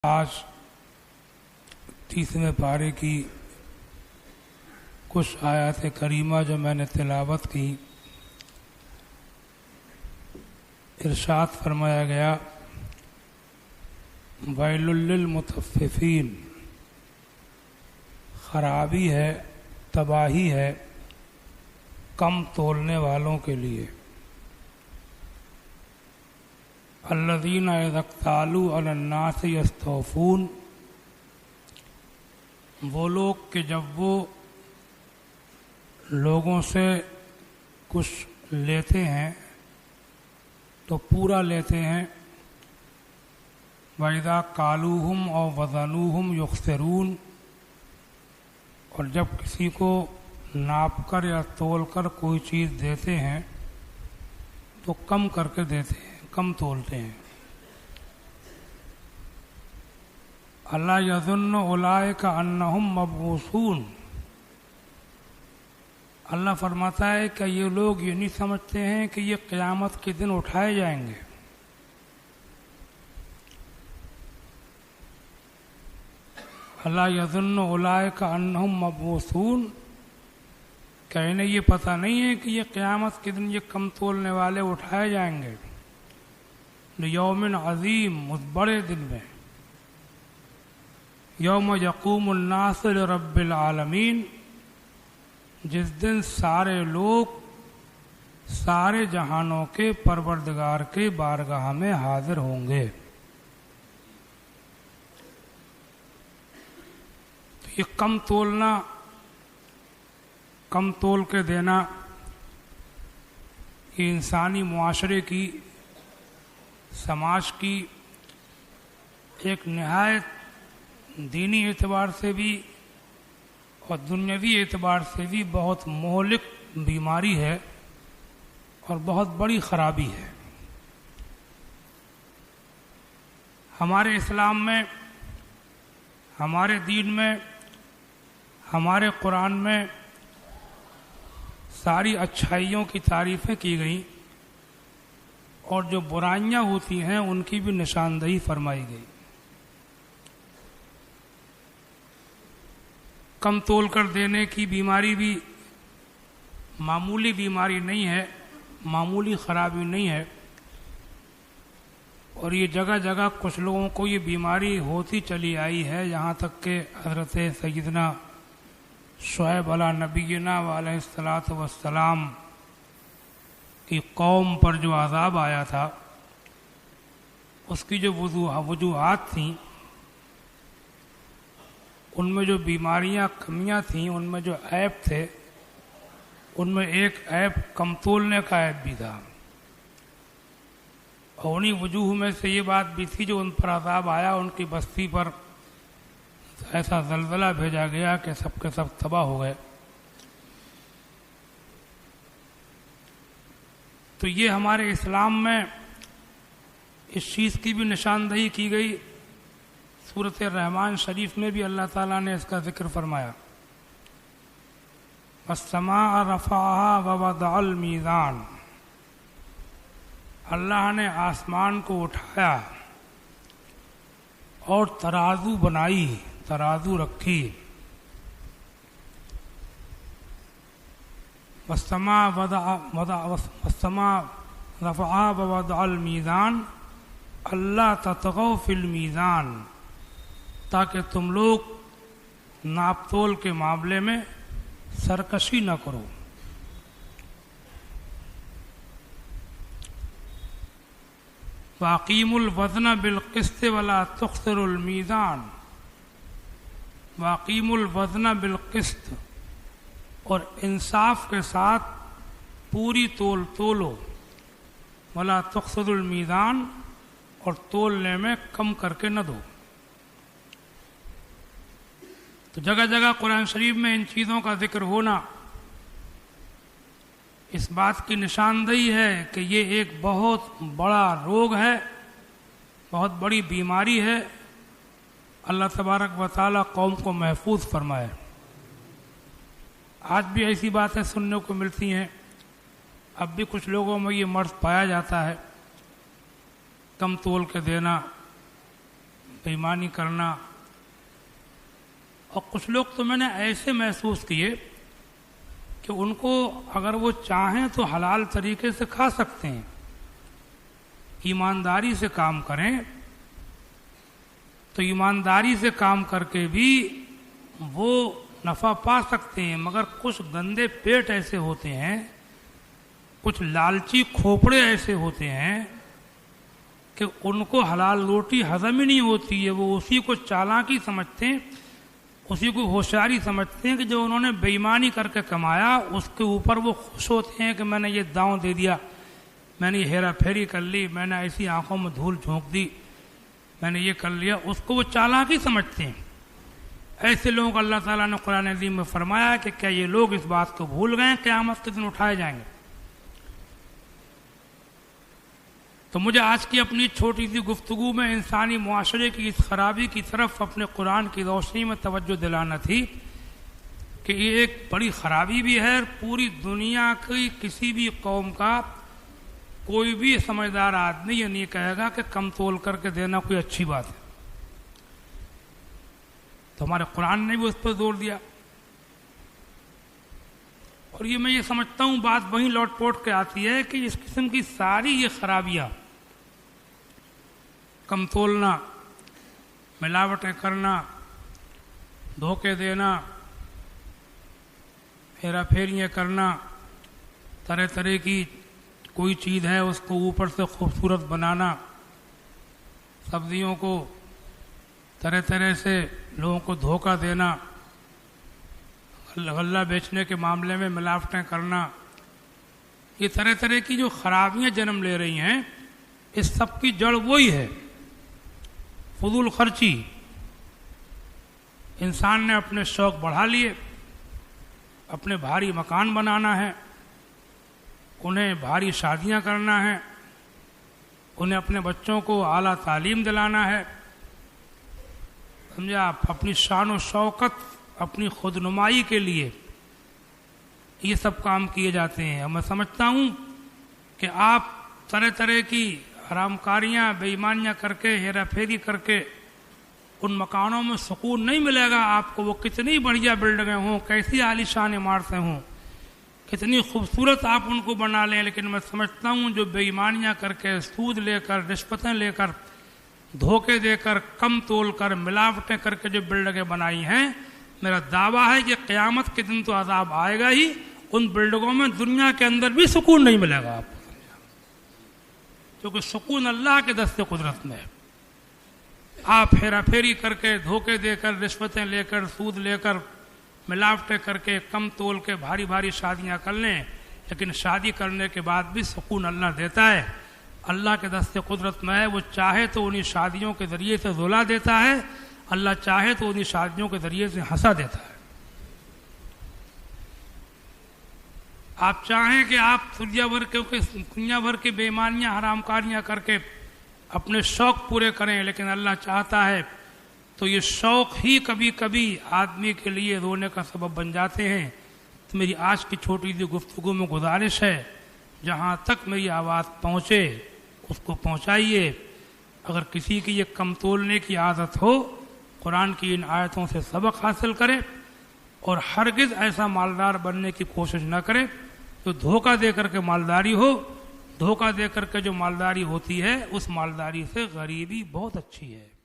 آج 30ویں پارے کی کچھ آیات کریمہ جو میں نے تلاوت کی، ارشاد فرمایا گیا ویل للمطففین، خرابی ہے، تباہی ہے کم تولنے والوں کے لیے۔ الذین اذا اکتالوا علی الناس یستوفون، وہ لوگ کہ جب وہ لوگوں سے کچھ لیتے ہیں تو پورا لیتے ہیں۔ وَإِذَا قَالُوهُمْ أَوْ وَزَنُوهُمْ يُخْسِرُونَ، اور جب کسی کو ناپ کر یا تول کر کوئی چیز دیتے ہیں تو کم کر کے دیتے ہیں، کم تولتے ہیں۔ اَلَا يَظُنُّ أُولَٰئِكَ أَنَّهُمْ مَبْعُوثُونَ، اللہ فرماتا ہے کہ یہ لوگ یہ نہیں سمجھتے ہیں کہ یہ قیامت کے دن اٹھائے جائیں گے۔ اَلَا يَظُنُّ أُولَٰئِكَ أَنَّهُمْ مَبْعُوثُونَ، کہ انہیں یہ پتہ نہیں ہے کہ یہ قیامت کے دن یہ کم تولنے والے اٹھائے جائیں گے۔ یوم عظیم، اس بڑے دن میں، یوم یقوم الناس لرب العالمین، جس دن سارے لوگ سارے جہانوں کے پروردگار کے بارگاہ میں حاضر ہوں گے۔ تو یہ کم تولنا، کم تول کے دینا، یہ انسانی معاشرے کی، سماج کی ایک نہایت دینی اعتبار سے بھی اور دنیاوی اعتبار سے بھی بہت مہلک بیماری ہے اور بہت بڑی خرابی ہے۔ ہمارے اسلام میں، ہمارے دین میں، ہمارے قرآن میں ساری اچھائیوں کی تعریفیں کی گئیں اور جو برائیاں ہوتی ہیں ان کی بھی نشاندہی فرمائی گئی۔ کم تول کر دینے کی بیماری بھی معمولی بیماری نہیں ہے، معمولی خرابی نہیں ہے، اور یہ جگہ جگہ کچھ لوگوں کو یہ بیماری ہوتی چلی آئی ہے، یہاں تک کہ حضرت سیدنا شعیب علیہ نبینا علیہ الصلاۃ والسلام کی قوم پر جو عذاب آیا تھا، اس کی جو وجوہات تھیں، ان میں جو بیماریاں، کمیاں تھیں، ان میں جو عیب تھے، ان میں ایک عیب کم تولنے کا عیب بھی تھا، اور انہی وجوہ میں سے یہ بات بھی تھی جو ان پر عذاب آیا، ان کی بستی پر ایسا زلزلہ بھیجا گیا کہ سب کے سب تباہ ہو گئے۔ تو یہ ہمارے اسلام میں اس چیز کی بھی نشاندہی کی گئی۔ سورۃ الرحمن شریف میں بھی اللہ تعالیٰ نے اس کا ذکر فرمایا، وَالسَّمَاءَ رَفَعَهَا وَوَضَعَ الْمِيزَانَ، اللہ نے آسمان کو اٹھایا اور ترازو بنائی، ترازو رکھی۔ وَالسَّمَاءَ رَفَعَهَا وَوَضَعَ الْمِيزَانَ أَلَّا تَطْغَوْا فِي الْمِيزَانِ، تاکہ تم لوگ ناپ تول کے معاملے میں سرکشی نہ کرو۔ وَأَقِیمُوا الْوَزْنَ بِالْقِسْطِ وَلَا تُخْسِرُوا الْمِیزَانَ، وَأَقِیمُوا الْوَزْنَ بِالْقِسْطِ، اور انصاف کے ساتھ پوری تول تولو، وَلَا تُخْسِرُوا الْمِیزَانَ، اور تولنے میں کم کر کے نہ دو۔ تو جگہ جگہ قرآن شریف میں ان چیزوں کا ذکر ہونا اس بات کی نشاندہی ہے کہ یہ ایک بہت بڑا روگ ہے، بہت بڑی بیماری ہے۔ اللہ تبارک و تعالیٰ قوم کو محفوظ فرمائے۔ آج بھی ایسی باتیں سننے کو ملتی ہیں، اب بھی کچھ لوگوں میں یہ مرض پایا جاتا ہے، کم تول کے دینا، बेईमानी करना। और कुछ लोग तो मैंने ऐसे महसूस किए कि उनको अगर वो चाहें तो हलाल तरीके से खा सकते हैं, ईमानदारी से काम करें तो ईमानदारी से काम करके भी वो नफा पा सकते हैं। मगर कुछ गंदे पेट ऐसे होते हैं, कुछ लालची खोपड़े ऐसे होते हैं कि उनको हलाल रोटी हजम ही नहीं होती है। वो उसी को चालाकी समझते हैं, उसी को होशियारी समझते हैं कि जो उन्होंने बेईमानी करके कमाया उसके ऊपर वो खुश होते हैं कि मैंने ये दांव दे दिया, मैंने ये हेरा फेरी कर ली, मैंने ऐसी आंखों में धूल झोंक दी, मैंने ये कर लिया, उसको वो चालाकी समझते हैं। ऐसे लोगों को अल्लाह ताला ने कुरान अज़ीम में फरमाया कि क्या ये लोग इस बात को भूल गए क़यामत के दिन उठाए जाएंगे। तो मुझे आज की अपनी छोटी सी गुफ्तगू में इंसानी मुआशरे की इस खराबी की तरफ अपने कुरान की रोशनी में तवज्जो दिलाना थी कि ये एक बड़ी खराबी भी है। पूरी दुनिया की किसी भी कौम का कोई भी समझदार आदमी ये नहीं कहेगा कि कम तोल करके देना कोई अच्छी बात है। तो हमारे कुरान ने भी उस पर जोर दिया। और ये मैं ये समझता हूँ बात वहीं लौट पोट के आती है कि इस किस्म की सारी ये खराबियां, कम तोलना, मिलावटें करना, धोखे देना, हेरा फेरियाँ करना, तरह तरह की कोई चीज़ है उसको ऊपर से खूबसूरत बनाना, सब्जियों को तरह तरह से लोगों को धोखा देना, गल्ला बेचने के मामले में मिलावटें करना, ये तरह तरह की जो खराबियां जन्म ले रही हैं, इस सब की जड़ वही है, फजूल खर्ची। इंसान ने अपने शौक बढ़ा लिए, अपने भारी मकान बनाना है, उन्हें भारी शादियां करना है, उन्हें अपने बच्चों को आला तालीम दिलाना है, समझा, अपनी शान और शौकत, अपनी खुदनुमाई के लिए ये सब काम किए जाते हैं। मैं समझता हूँ कि आप तरह तरह की हरामकारियाँ, बेईमानियाँ करके, हेरा फेरी करके उन मकानों में सुकून नहीं मिलेगा आपको। वो कितनी बढ़िया बिल्डिंगें हों, कैसी आलीशान इमारतें हों, कितनी खूबसूरत आप उनको बना लें, लेकिन मैं समझता हूँ जो बेईमानियाँ करके, सूद लेकर, रिश्वतें लेकर, धोखे देकर, कम तोल कर, मिलावटें करके जो बिल्डिंगें बनाई हैं, मेरा दावा है कि क़यामत के दिन तो अज़ाब आएगा ही। उन बिल्डिंगों में दुनिया के अंदर भी सुकून नहीं मिलेगा आपको, क्योंकि सुकून अल्लाह के दस्ते कुदरत में है। आप हेरा फेरी करके, धोखे देकर, रिश्वतें लेकर, सूद लेकर, मिलावटें करके, कम तोल के भारी भारी शादियां कर लें, लेकिन शादी करने के बाद भी सुकून अल्लाह देता है। अल्लाह के दस्ते कुदरत में है। वो चाहे तो उन्हीं शादियों के जरिए से रुला देता है, अल्लाह चाहे तो उन्हीं शादियों के जरिए से हंसा देता है। आप चाहें कि आप दुनिया भर की बेईमानियां, हरामकारियां करके अपने शौक पूरे करें, लेकिन अल्लाह चाहता है तो ये शौक ही कभी कभी आदमी के लिए रोने का सबब बन जाते हैं। तो मेरी आज की छोटी सी गुफ्तगू में गुजारिश है, जहाँ तक मेरी आवाज़ पहुँचे उसको पहुँचाइए। अगर किसी की ये कम तोलने की आदत हो, कुरान की इन आयतों से सबक हासिल करे और हरगिज़ ऐसा मालदार बनने की कोशिश न करे तो धोखा दे करके मालदारी हो। धोखा दे करके जो मालदारी होती है, उस मालदारी से गरीबी बहुत अच्छी है।